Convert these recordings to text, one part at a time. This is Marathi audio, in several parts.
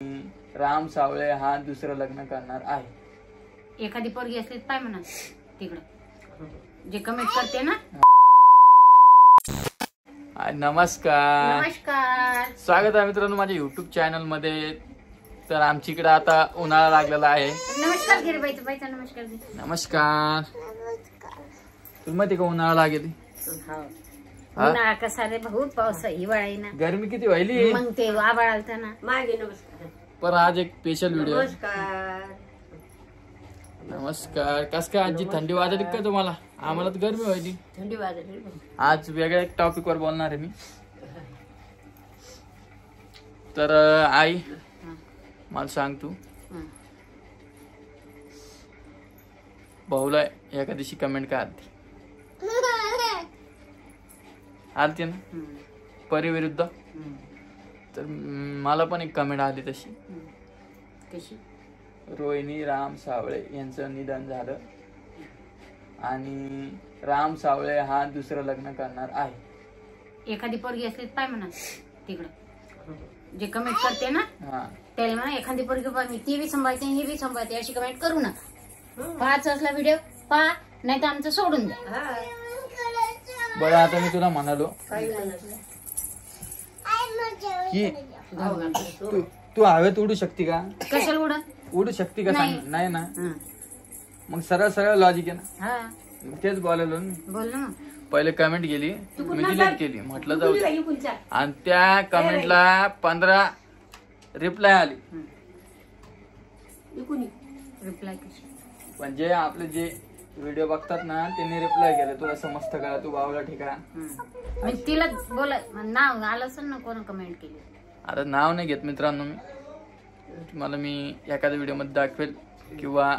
राम सावळे हा दुसरं लग्न करणार आहे। एखादी पोरगी असली पाय म्हणा तिकडं जे कमेंट करते ना। नमस्कार नमस्कार, स्वागत आहे मित्रांनो माझ्या YouTube चॅनल मध्ये। तर आमच्याकडे आता उन्हाळा लागलेला आहे। नमस्कार गिरीबाई, बाईचा नमस्कार दे। नमस्कार। तुला माहिती का उन्हाळा लागेल? उन्हाळा कसा रे भाऊ, पाऊस हिवाळा आहे ना, गरमी किती व्हायली मग ते आभाळ आलता ना। मागे नमस्कार। पर आज एक स्पेशल व्हिडिओ। नमस्कार नमस्कार। कस काय आजी थंडी वाजली का तुम्हाला? आम्हाला तर गरमी व्हायली। थंडी वाजली। आज वेगळ्या एक टॉपिक वर बोलणार आहे मी। तर आई मला सांग, तू भाऊला एका दिवशी कमेंट का आलती ना परी विरुद्ध? तर मला पण एक कमेंट आली तशी। कशी? रोहिणी राम सावळे यांचं निधन झालं आणि राम सावळे हा दुसरं लग्न करणार आहे। एखादी पोरगी असली पाय म्हणा तिकडं जे कमेंट करते ना, त्याला म्हणा एखादी पोरगी पाय, मी ती बी सांभाळते हे बी सांभाळते अशी कमेंट करू नका। पाच असला व्हिडिओ पहा, नाही तर आमचं सोडून द्या। बरं आता मी तुला म्हणालो की तू हवेत उडू शकते का? कशाला उडू शकते का? सांग नाही ना, मग सरळ सरळ लॉजिक आहे ना। तेच बोलायलो बोल ना। पहिले कमेंट गेली, मी डिलीट केली, म्हटलं जाऊ दे। आणि त्या कमेंटला 15 रिप्लाय आली। रिप्लाय कशी? म्हणजे आपले जे व्हिडिओ बघतात ना त्यांनी रिप्लाय केले, तुला समजतं का, तू बावला ठिका? मी तिला बोल नाव आलं असेल ना कोण कमेंट केली। आता नाव नाही घेत मित्रांनो, तुम्हाला मी एखाद्या व्हिडिओ मध्ये दाखवेल किंवा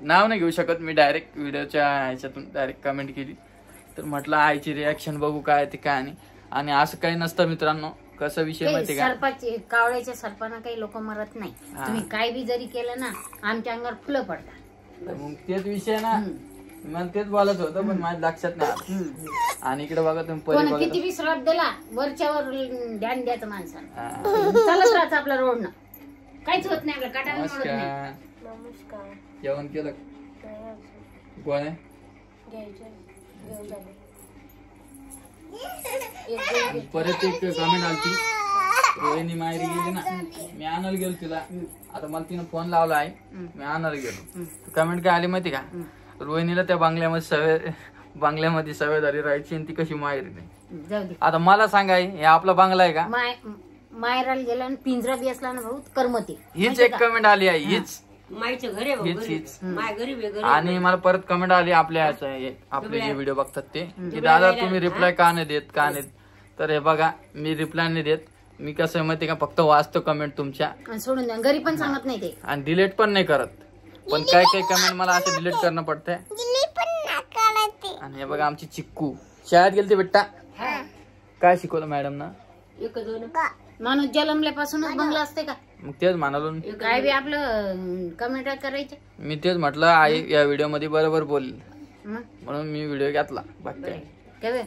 नाव नाही घेऊ शकत मी। डायरेक्ट व्हिडिओच्या ह्याच्यातून डायरेक्ट कमेंट केली, तर म्हटलं आईची रिॲक्शन बघू काय ते काय नाही। आणि असं काही नसतं मित्रांनो। कसा विषय माहिती का, सर्पाचे कावळ्याच्या सर्पानं काही लोक मरत नाही। तुम्ही काय बी जरी केलं ना आमच्या अंगावर फुलं पडतात। मग तेच विषय ना, मला तेच बोलत होतं पण माझ्या लक्षात नाही। आणि इकडे बघा तुम्ही किती बी श्राप दिला वरच्यावर ध्यान द्यायचं माणसानं, चालत राहायचं आपला रोड ना, काहीच होत नाही आपल्या काटाला मोडत नाही। नमस्कार। जेवण केलं कोण आहे? परत एक कमेंट आलती, रोहिणी माहेरी गेली ना, मी आणायला गेलो तिला। आता मला तिने फोन लावला आहे, मी आणायला गेलो। कमेंट काय आली माहिती का, रोहिणीला त्या बंगल्यामध्ये सवय झाली राहायची आणि ती कशी माहेरी नाही। आता मला सांगा, हे आपला बंगला आहे का? माहेराला गेला आणि पिंजरा बी असला ना भाऊ करमती। हीच एक कमेंट आली आहे, हीच माईचं घर आहे। आणि मला परत कमेंट आली आपल्या आपले जे व्हिडिओ बघतात ते, की दादा तुम्ही रिप्लाय का नाही देत का नाही? तर हे बघा, मी रिप्लाय नाही देत। मी कसं माहिती का, फक्त वाचतो कमेंट तुमच्या, सोडून द्या, घरी पण सांगत नाही ते, आणि डिलीट पण नाही करत। पण काय काय कमेंट मला असं डिलीट करणं पडतंय। आणि हे बघा आमची चिक्कू शाळेत गेलती बेटा, काय शिकवलं मॅडम ना? माणूस जन्मल्यापासूनच बंगला असते का? मग तेच म्हणालो, काय बी आपलं कमेंट करायचे। मी तेच म्हटलं आई या व्हिडिओ मध्ये बरोबर बोलली म्हणून मी व्हिडिओ घेतला। बाकी काय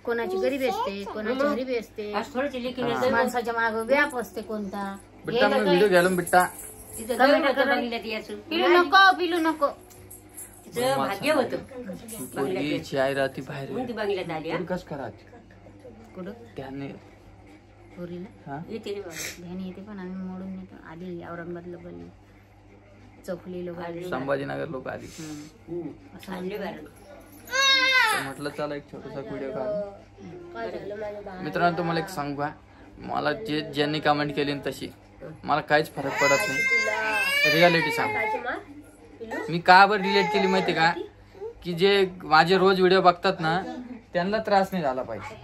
कोणाची गरीबी असते, कोणाची गरीबी असते, माणसाच्या माग व्याप असते कोणता। बेटा मी व्हिडिओ घ्यालो बेटा, पिलू नको पिलू नको, भाग्य होतं। आई राहती बाहेर कस करा कुठं ध्यान नाही पोरीला ध्यान येते, पण आम्ही मोडून येतो। आधी औरंगाबादला बोलली, चौफली लोक आली, संभाजीनगर लोक आली, म्हटलं चला एक छोटासा व्हिडिओ काढू। मित्रांनो तुम्हाला एक सांगू का, मला ज्यांनी कमेंट केली तशी मला काहीच फरक पडत नाही। रियालिटी सांग, मी का बरं डिलीट केली माहिती का, की जे माझे रोज व्हिडिओ बघतात ना त्यांना त्रास नाही झाला पाहिजे।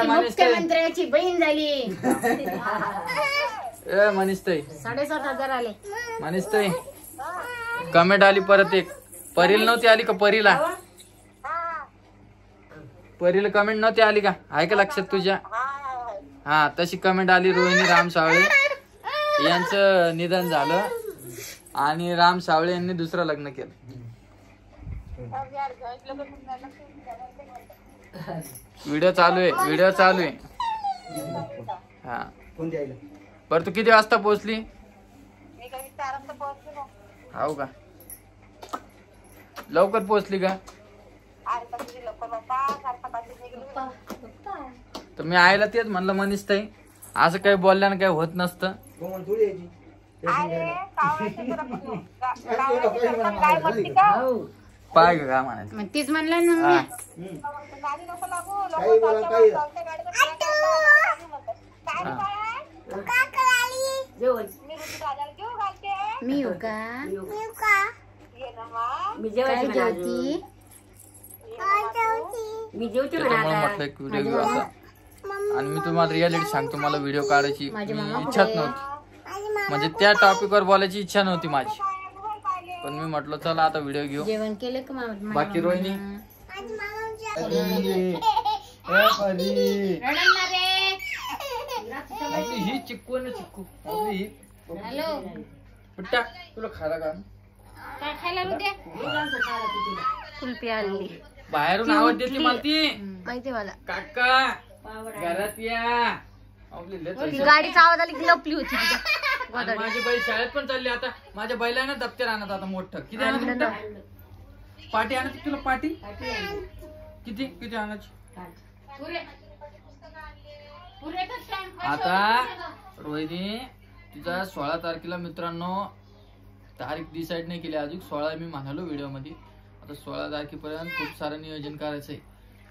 मुख्यमंत्र्याची बहीण झाली। मनीषताई 7,500 आले। मनीषताई कमेंट आली परत एक, परीला नव्हती आली का? परीला कमेंट नव्हती आली का? आहे का लक्षात तुझ्या? हा तशी कमेंट आली, रोहिणी राम सावळे यांचं निधन झालं आणि राम सावळे यांनी दुसरं लग्न केलं। व्हिडिओ चालू आहे, व्हिडिओ चालू आहे. हा बरं, तू किती वाजता पोहोचली? हो का, लवकर पोहोचली का? तर मी आयला तेच म्हणलं मनीष ताई, असं काही बोलल्यानं काही होत नसतं. पाय का म्हणायचं मग तीच म्हणलं ना हा. मी येऊ का? मी काय जेवायची जेवती? मी जेवते त्याच्यामुळे म्हटलं एक व्हिडिओ घेऊ आता. आणि मी तुम्हाला रियालिटी सांगतो, मला व्हिडिओ काढायची इच्छाच नव्हती, म्हणजे त्या टॉपिक वर बोलायची इच्छा नव्हती माझी, पण मी म्हटलं चला आता व्हिडिओ घेऊ. जेवण केलं का मामा? बाकी रोहिणी ही चिक्कू ना चिक्कू ही हॅलो, पुट्टा, तुला खायला का? काय खायला उद्या? कुल्फी आणली. बाहेरून आवाज देते मला ती. माहिती मला. काका घरात या. आपली लय ती गाडीचा आवाज आली की लपली होती तिच्या. आणि माझी बाई शाळेत पण चालली आता. माझ्या बाईला ना दप्तर आणत आता मोठं. किती आणत? पाटी आणत तुला? पाटी किती किती आणायची? आता रोहिणी तिचा 16 तारखेला मित्रांनो तारीख डिसाईड नाही केली अजून. 16 मी म्हणालो व्हिडिओ मध्ये. आता 16 तारखेपर्यंत खूप सारं नियोजन करायचंय.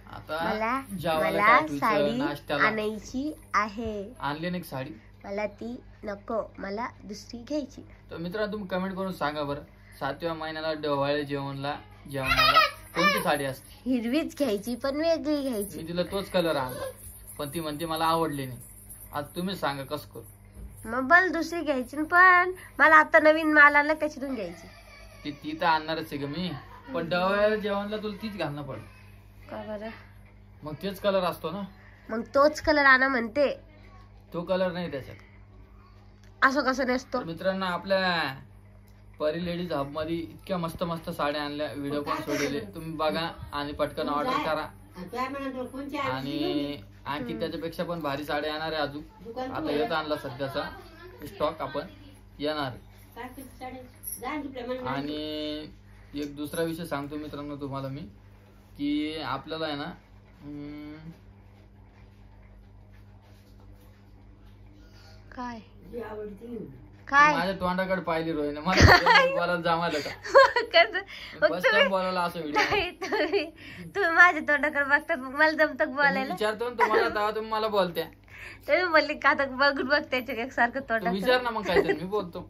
आता जेवायला नाश्त्याला आणायची आहे. आणली नाही साडी? मला ती नको, मला दुसरी घ्यायची. तर मित्रांनो तुम्ही कमेंट करून सांगा बरं, 7व्या महिन्याला डोहाळे जेवणाला कोणती साडी असते? हिरवीच घ्यायची पण वेगळी घ्यायची. मी तिला तोच कलर आणला, पण ती म्हणते मला आवडली नाही. आता तुम्ही सांगा कसं करू? मग मला दुसरी घ्यायची, पण मला आता नवीन माल आणला त्याच्यातून घ्यायची. ती तर आणणारच आहे ग मी, पण डोहाळे जेवणला तुला तीच घालणं पडेल. का बरं? मग तेच कलर असतो ना. मग तोच कलर आणा म्हणते. तो कलर नाही त्याच्यात. असं कसं नसतो? तर मित्रांनो आपल्या परी लेडीज हब मध्ये इतक्या मस्त मस्त साड्या आणल्या, व्हिडिओ पण सोडले, तुम्ही बघा आणि पटकन ऑर्डर करा. आणि आणखी त्याच्यापेक्षा पण भारी साड्या येणार आहे अजून. आता येत आणला सध्याचा स्टॉक आपण येणार. आणि एक दुसरा विषय सांगतो मित्रांनो तुम्हाला मी, की आपल्याला आहे ना काय काय माझ्या तोंडाकडे पाहिली रोहिणी, मला बोलायला जमायला का? फर्स्ट टाइम बोलायला असं व्हिडिओ. तुम्ही माझ्या तोंडाकडे बघता, मला जमत बोलायला. विचारतो ना तुम्हाला, तेव्हा तुम्ही मला बोलत्या. तुम्ही बोलले का आता बघून बघतायचे एकसारखं तू तोंडाकडे. विचार ना मग काहीतरी, मी बोलतो.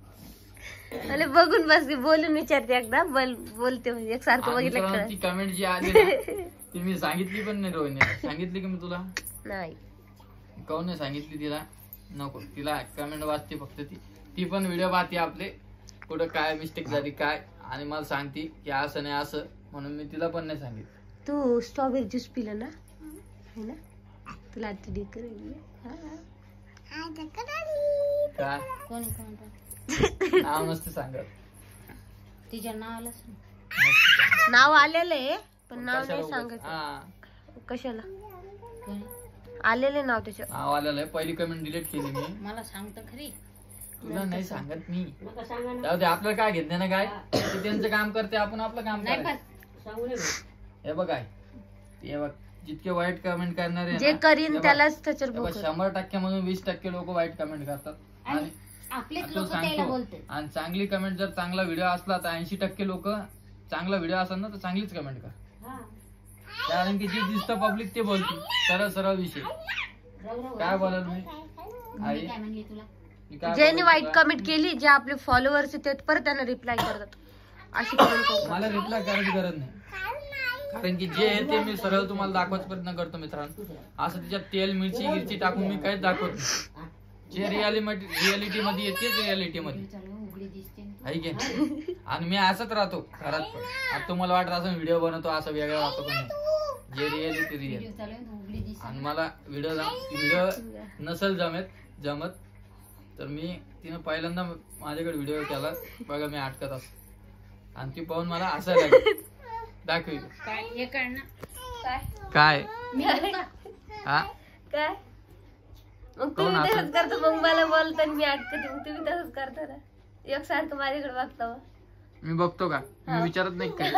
मला बघून बस बोलून विचारते एकदा, बोलते म्हणजे एकसारखं बघितलं मित्रांनो, का ती कमेंट जी आली ना, ती मी सांगितली पण नाही रोहिणी. सांगितली की मी तुला? नाही. काऊन नाही सांगितली तिला? नको, तिला कमेंट वाचते फक्त ती पण व्हिडिओ पाहते आपले, कुठं काय मिस्टेक झाली काय, आणि मला सांगते की असं नाही असं, म्हणून मी तिला पण नाही सांगितलं. तू स्ट्रॉबेरी ज्यूस पिलं ना, है ना? तुला आधी करेल काय कोणी कोणतं नाव नसते सांगत. तिच्या नावाला नाव आलेलं आहे पण नाव नाही कशाला सांगत. हा, कशाला कोणी आलेले नाव त्याच्या? नाव आलेलं आहे. पहिली कमेंट डिलीट केली मी. मला सांगतं खरी. तुला नाही सांगत मी. जाऊ दे, आपल्याला काय घेतलं ना काय, ते त्यांचं काम करते, आपण आपलं काम नाही करायचं. पण हे बघ, हे बघ, जितके वाईट कमेंट करणारे जे करीन त्यालाच त्याच्यावर भोग. 100% मधून 20% लोक वाईट कमेंट करतात. आणि आपलेच आपण लोक त्याला सांगतो, बोलते. आणि चांगली कमेंट जर चांगला व्हिडिओ असला तर 80% लोक चांगला व्हिडिओ असेल ना तर चांगलीच कमेंट कर. कारण की जे दिसतं पब्लिक ते बोलते. सरळ सरळ विषय काय बोलाल मी आई? काय म्हणली तुला? मी काय ज्यांनी बोलाल वाईट तुला? कमेंट केली, जे आपले फॉलोअर्स ते परत त्यांना रिप्लाय करतात. अशी कमेंट मला रिप्लाय करायची गरज नाही, कारण की जे आहे ते मी सरळ तुम्हाला दाखवायचा प्रयत्न करतो मित्रांनो. असं त्याच्यात तेल मिरची गिरची टाकून मी काहीच दाखवत नाही. जे रियालिटी मध्ये येतेच रियालिटी मध्ये आहे की. आणि मी असंच राहतो घरात पण. आता तुम्हाला वाटत असं व्हिडिओ बनवतो असं वेगळा राहतो पण नाही. जे रियालिटी रिअल. आणि मला व्हिडिओ नसेल जमत तर मी तिनं पहिल्यांदा माझ्याकडे व्हिडिओ केला बघा मी अटकत असतो, आणि ती पाहून मला हसायला लागली. दाखवी काय हे काढ ना. काय मी करू का? हा काय मग कोण तुम्ही आता? तसंच करता, मग मला बोलता आणि मी अटकते, मग तुम्ही तसंच करता ना, एकसारखं माझ्याकडे बघता. मी बघतो का? मी विचारत नाही काय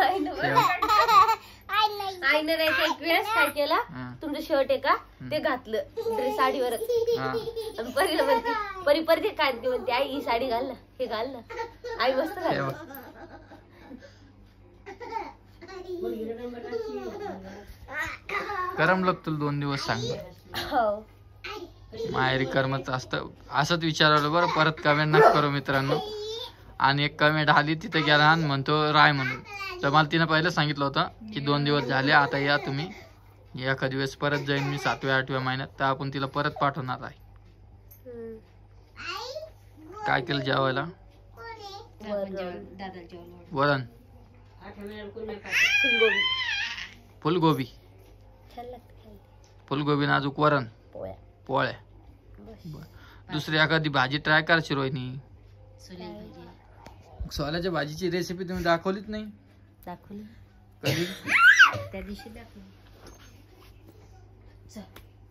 आईने नाही का एक वेळेस काय केला, हा. तुमचं शर्ट आहे का ते घातलं ड्रेस साडीवर, हा. आणि परीला म्हणते, परी परत काय ते म्हणते, आई ही साडी घाल ना, हे घाल ना. आई मस्त हे घाल. बघ. करमलं तुला 2 दिवस सांग हो माहेरी करमत असतं असंच विचारलं बरं. परत कमेंट नका करू मित्रांनो. आणि एक कमेंट आली तिथे गेला आणि म्हणतो राय म्हणून. तर मला तिनं पहिलं सांगितलं होतं की 2 दिवस झाले आता या तुम्ही, एखाद्या दिवस परत जाईन मी 7व्या-8व्या महिन्यात, तर आपण तिला परत पाठवणार आहे. काय केलं जेवायला? दादा जेवण वरण, फुलगोबी फुलगोबी, छान लागतं खायला. फुलगोबी नाजूक वरण, पोळ्या पोळ्या. दुसरी एखादी भाजी ट्राय करायची रोहिणी. सोल्याची भाजी सोल्याच्या भाजीची रेसिपी तुम्ही दाखवलीच नाही दाखवली कधी. त्या दिवशी दाखवली. चल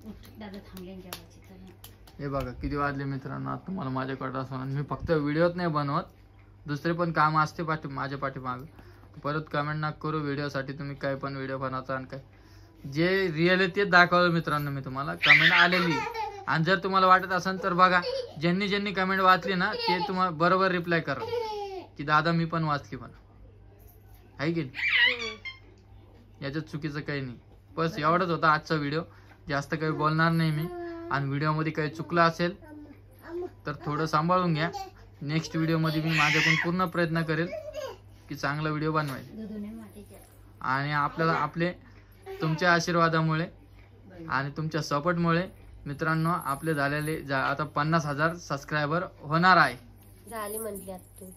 उठ, दादा थांबले जेवायची. चल हे बघा किती वाजले मित्रांनो. आता तुम्हाला माझ्याकडे असं मी फक्त व्हिडिओत नाही बनवत, दुसरे पण काम असते माझ्या पाठीमाग. परत कमेंट नका करू व्हिडिओसाठी. तुम्ही काय पण व्हिडिओ बनवता आणि काय जे रिअल आहे ते दाखवलं मित्रांनो मी तुम्हाला. कमेंट आलेली आणि जर तुम्हाला वाटत असेल तर बघा, ज्यांनी कमेंट वाचली ना ते तुम्हाला बरोबर रिप्लाय करा की दादा मी पण वाचली म्हणा, आहे की नाही? याच्यात चुकीचं काही नाही. बस एवढंच होता आजचा व्हिडिओ. जास्त काही बोलणार नाही मी. आणि व्हिडिओमध्ये काही चुकलं असेल तर थोडं सांभाळून घ्या. नेक्स्ट व्हिडिओमध्ये मी माझ्याकडून पूर्ण प्रयत्न करेल की चांगला व्हिडिओ बनवायचा. आणि आपल्याला आपले तुमच्या आशीर्वादामुळे आणि तुमच्या सपोर्टमुळे मित्रांनो आपले झालेले आता 50,000 सबस्क्रायबर होणार आहे. झाली म्हटली आता तू.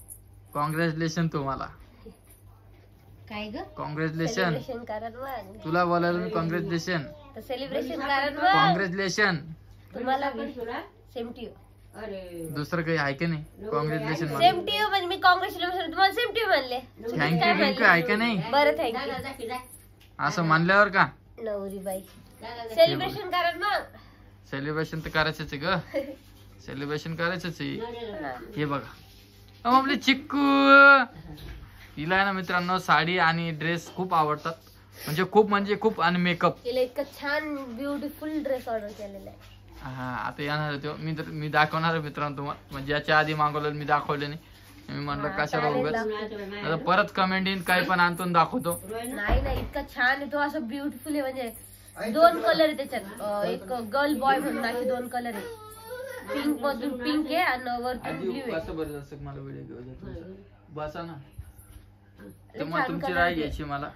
कॉंग्रॅच्युलेशन तुम्हाला. काय ग कॉंग्रॅच्युलेशन. सेलिब्रेशन करत मग, तुला बोलायला मी कॉंग्रॅच्युलेशन. तर सेलिब्रेशन करत मग. कॉंग्रॅच्युलेशन. तुम्हाला सेम टू यू. दुसरं काही आहे की नाही? कॉंग्रॅच्युलेशन सेम टू यू म्हणजे मी कॉंग्रॅच्युलेशन तुम्हाला सेम टू यू म्हणले. थँक्यू आहे का नाही? बरं थँक्यू. असं मानल्यावर का नवरी बाई सेलिब्रेशन करत मग. सेलिब्रेशन तर करायचंच आहे ग. सेलिब्रेशन करायचंच आहे. हे बघा अहो आपली चिक्कू, तिला आहे ना मित्रांनो साडी आणि ड्रेस खूप आवडतात. म्हणजे खूप आणि मेकअप. तिला इतकं छान ब्युटिफुल ड्रेस ऑर्डर केलेला आहे. हा आता येणार होतो मी दाखवणार आहे मित्रांनो तुम्हाला. म्हणजे याच्या आधी मागवलं मी दाखवले नाही. मी म्हटलं कशाला उगाच आता परत कमेंट येईन काही पण आणून दाखवतो. नाही इतका छान आहे तो, असं ब्युटिफुल आहे. म्हणजे 2 कलर आहे त्याच्यात, एक गर्ल बॉय म्हणून असे 2 कलर आहे. पिंक मधून पिंक आहे आणि वरतून ब्ल्यू आहे. कसं बरं असं मला व्हिडिओ घेऊ बसा ना. तर मग तुमची राय घ्यायची मला.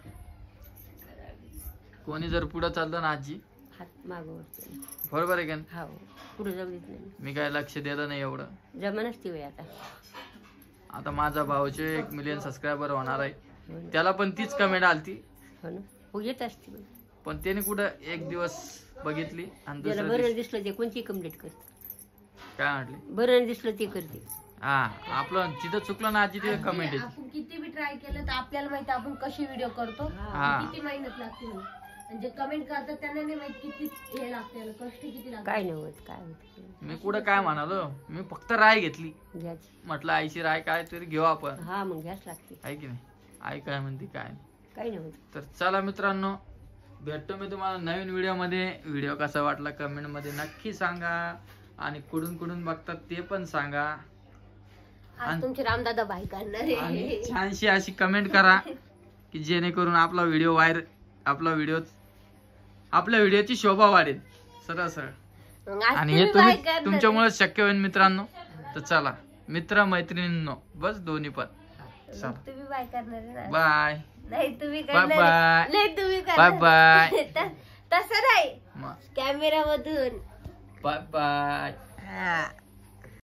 कोणी जर पुढे चाललं ना आजी हात मागवत बरोबर आहे का? हो पुढे जाऊ देत नाही. मी काय लक्ष देत नाही एवढं. जमानच ती वेळ आता. आता माझा भाऊचे 1 मिलियन सबस्क्रायबर होणार आहे. त्याला पण तीच कमेंट आलती. हो ना हो येत असते. पण त्याने कुठं एक दिवस बघितली आणि ज्याला दुसऱ्या बरं दिवशी दिसलं ते कोणती कंप्लीट करते. काय म्हटले? बरं दिसलं ते करते. हा आपलं जिथं चुकलं ना आजी तिथे कमेंट येते. आपण किती बी ट्राय केलं तर आपल्याला माहिती आपण कशी व्हिडिओ करतो, हा. किती मेहनत लागते म्हणून. आणि जे कमेंट करतात त्यांना नाही माहित किती हे लागते, कष्ट किती लागते. काय नव्हत काय होत मी कुठं काय म्हणालो, मी फक्त राय घेतली. घ्यायची. म्हटलं आईची राय काय तरी घेऊ आपण, हा मग घ्याच लागते. आहे की नाही? आई काय म्हणते काय नाही. काय नव्हत. तर चला मित्रांनो भेटतो मी तुम्हाला नवीन व्हिडिओ मध्ये. व्हिडिओ कसा वाटला कमेंट मध्ये नक्की सांगा आणि कुठून बघतात ते पण सांगा. आज तुमचे रामदादा बाई करणार आहे. आणि छानशी अशी कमेंट करा की जेणेकरून आपला व्हिडिओ आपल्या व्हिडिओची शोभा वाढेल सरळ सरळ. मग आज आणि हे तुम्ही तुम्ही बाई करणार आहे. तुमच्यामुळे शक्य होईल मित्रांनो. तर चला मित्र मैत्रिणींनो बस दोन्ही पण चला मग तुम्ही बाय करणार आहे ना? बाय नाही तुम्ही बाय करणार बाय आहे. नाही तुम्ही बाय करणार बाय आहे. तसं नाही कॅमेरा मधून बाय बाय. हा